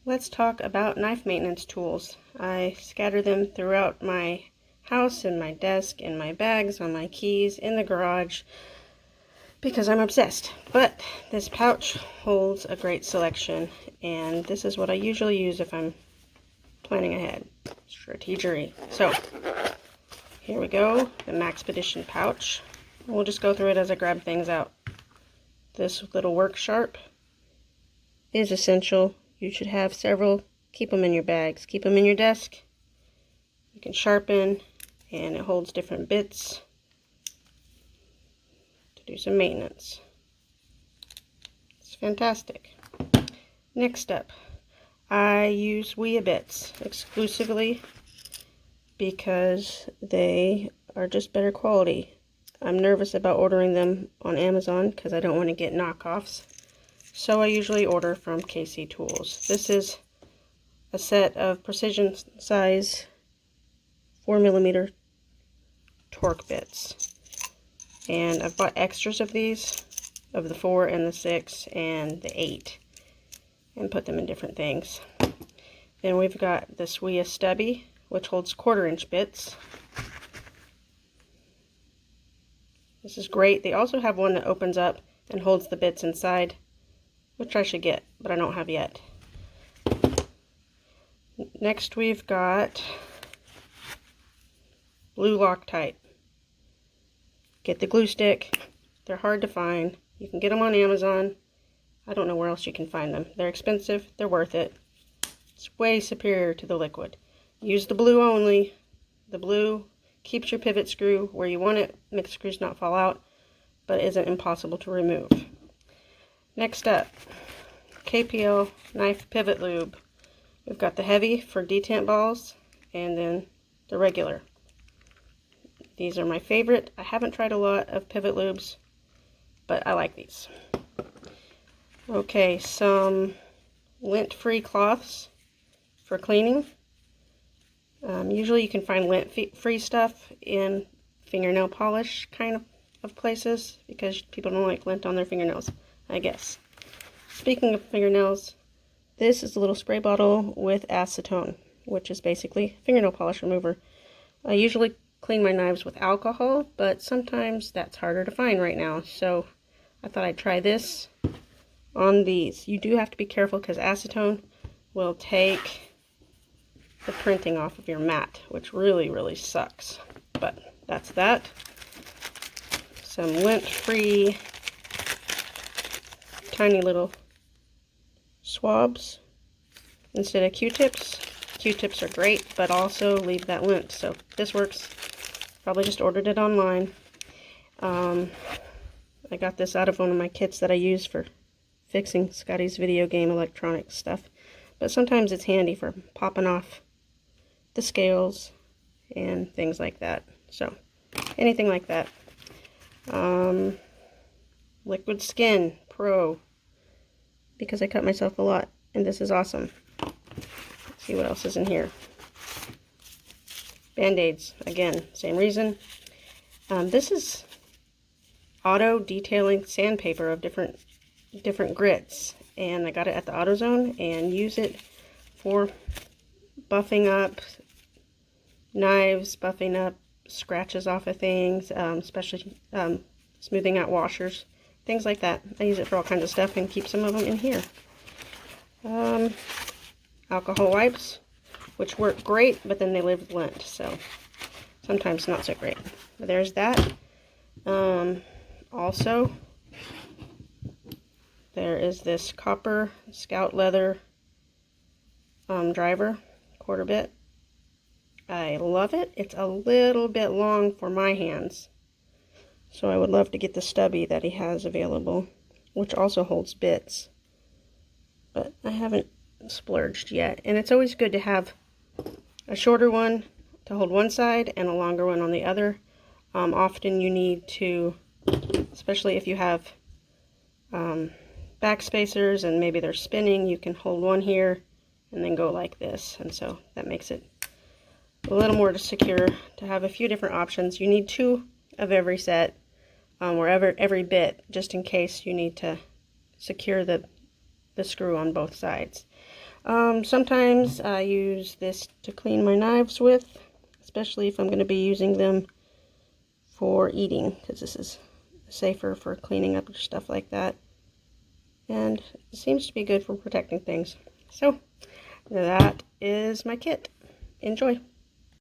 Let's talk about knife maintenance tools. I scatter them throughout my house, in my desk, in my bags, on my keys, in the garage, because I'm obsessed. But this pouch holds a great selection, and this is what I usually use if I'm planning ahead. Strategery. So, here we go, the Maxpedition pouch. We'll just go through it as I grab things out. This little work sharp is essential. You should have several. Keep them in your bags. Keep them in your desk. You can sharpen, and it holds different bits to do some maintenance. It's fantastic. Next up, I use Wiha bits exclusively because they are just better quality. I'm nervous about ordering them on Amazon because I don't want to get knockoffs. So I usually order from KC Tools. This is a set of precision size 4mm torque bits. And I've bought extras of these, of the 4 and the 6 and the 8, and put them in different things. Then we've got this Wiha stubby, which holds 1/4" bits. This is great. They also have one that opens up and holds the bits inside, which I should get, but I don't have yet. Next we've got blue Loctite. Get the glue stick. They're hard to find. You can get them on Amazon. I don't know where else you can find them. They're expensive. They're worth it. It's way superior to the liquid. Use the blue only. The blue keeps your pivot screw where you want it, makes screws not fall out, but isn't impossible to remove. Next up, KPL knife pivot lube. We've got the heavy for detent balls, and then the regular. These are my favorite. I haven't tried a lot of pivot lubes, but I like these. Okay, some lint-free cloths for cleaning. Usually you can find lint-free stuff in fingernail polish kind of places because people don't like lint on their fingernails, I guess. Speaking of fingernails, this is a little spray bottle with acetone, which is basically fingernail polish remover. I usually clean my knives with alcohol, but sometimes that's harder to find right now, so I thought I'd try this on these. You do have to be careful because acetone will take the printing off of your mat, which really sucks, but that's that. Some lint-free tiny little swabs instead of Q-tips. Q-tips are great, but also leave that lint, so this works. Probably just ordered it online. I got this out of one of my kits that I use for fixing Scotty's video game electronic stuff, but sometimes it's handy for popping off the scales and things like that. So anything like that. Liquid Skin Pro, because I cut myself a lot, and this is awesome. Let's see what else is in here. Band-aids, again, same reason. This is auto detailing sandpaper of different grits, and I got it at the AutoZone, and use it for buffing up knives, buffing up scratches off of things, especially smoothing out washers, things like that. I use it for all kinds of stuff and keep some of them in here. Alcohol wipes, which work great, but then they live with lint, so sometimes not so great. But there's that. Also, there is this copper Scout leather driver, 1/4 bit. I love it. It's a little bit long for my hands, so I would love to get the stubby that he has available, which also holds bits, but I haven't splurged yet. And it's always good to have a shorter one to hold one side and a longer one on the other. Often you need to, especially if you have back spacers and maybe they're spinning, you can hold one here and then go like this, and so that makes it a little more secure to have a few different options. You need 2 of every set, or every bit, just in case you need to secure the screw on both sides. Sometimes I use this to clean my knives with, especially if I'm going to be using them for eating, because this is safer for cleaning up stuff like that. And it seems to be good for protecting things. So that is my kit. Enjoy.